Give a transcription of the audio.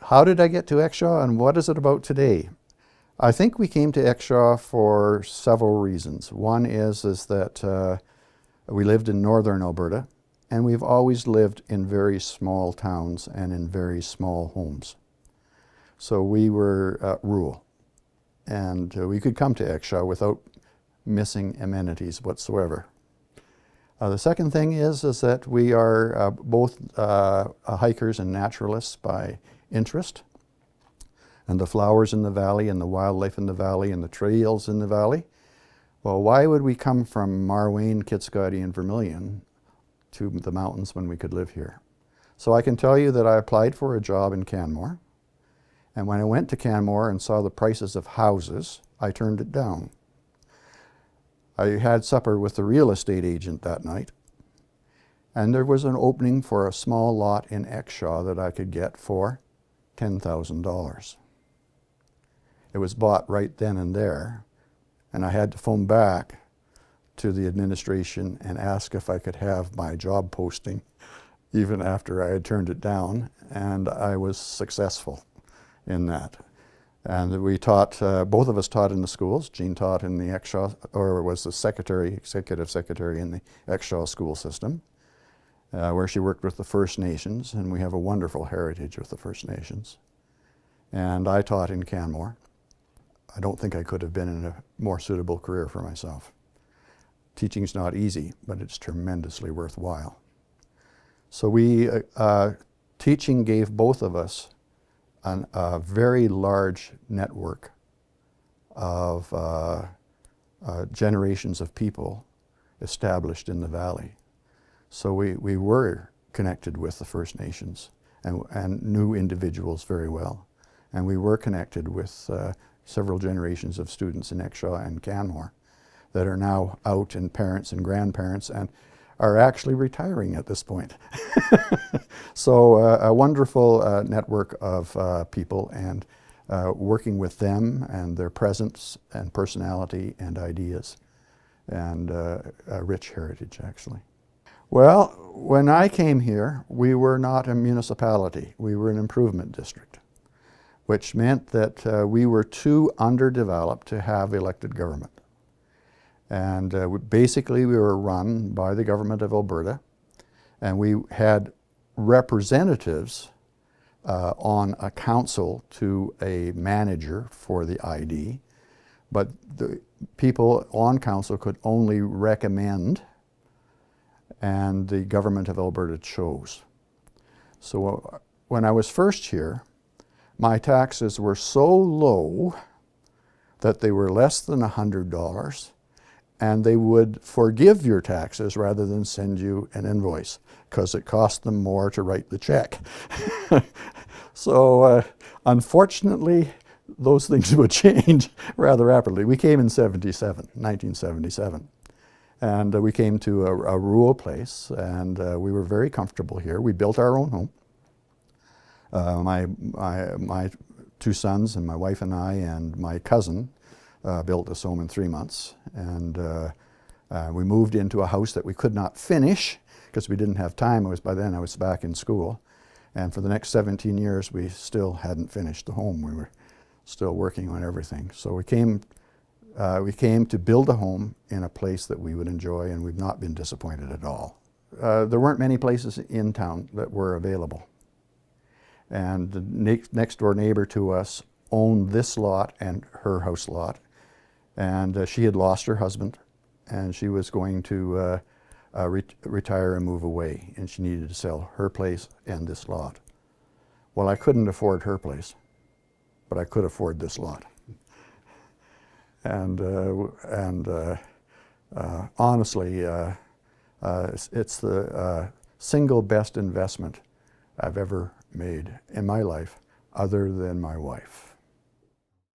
How did I get to Exshaw and what is it about today? I think we came to Exshaw for several reasons. One is that we lived in northern Alberta, and we've always lived in very small towns and in very small homes. So we were rural, and we could come to Exshaw without missing amenities whatsoever. The second thing is that we are both hikers and naturalists by interest. And the flowers in the valley and the wildlife in the valley and the trails in the valley. Well, why would we come from Marwayne, Kitscoty, and Vermilion to the mountains when we could live here? So I can tell you that I applied for a job in Canmore. And when I went to Canmore and saw the prices of houses, I turned it down. I had supper with the real estate agent that night, and there was an opening for a small lot in Exshaw that I could get for $10,000. It was bought right then and there, and I had to phone back to the administration and ask if I could have my job posting even after I had turned it down, and I was successful in that. And we taught, both of us taught in the schools. Jean taught in the Exshaw, or was the executive secretary in the Exshaw school system, where she worked with the First Nations, and we have a wonderful heritage with the First Nations. And I taught in Canmore. I don't think I could have been in a more suitable career for myself. Teaching's not easy, but it's tremendously worthwhile. So teaching gave both of us a very large network of generations of people established in the valley. So we were connected with the First Nations and knew individuals very well. And we were connected with several generations of students in Exshaw and Canmore that are now out, and parents and grandparents, and are actually retiring at this point. So a wonderful network of people, and working with them and their presence and personality and ideas, and a rich heritage, actually. Well, when I came here, we were not a municipality. We were an improvement district, which meant that we were too underdeveloped to have elected government. And basically we were run by the government of Alberta, and we had representatives on a council to a manager for the ID, but the people on council could only recommend, and the government of Alberta chose. So when I was first here, my taxes were so low that they were less than $100, and they would forgive your taxes rather than send you an invoice, because it cost them more to write the check. So unfortunately, those things would change rather rapidly. We came in 1977, and we came to a rural place, and we were very comfortable here. We built our own home. My two sons and my wife and I and my cousin built this home in 3 months, and we moved into a house that we could not finish because we didn't have time. By then I was back in school, and for the next 17 years we still hadn't finished the home. We were still working on everything. So we came to build a home in a place that we would enjoy, and we've not been disappointed at all. There weren't many places in town that were available, and the next door neighbor to us owned this lot and her house lot. And she had lost her husband, and she was going to retire and move away, and she needed to sell her place and this lot. Well, I couldn't afford her place, but I could afford this lot. And honestly, it's the single best investment I've ever made in my life, other than my wife.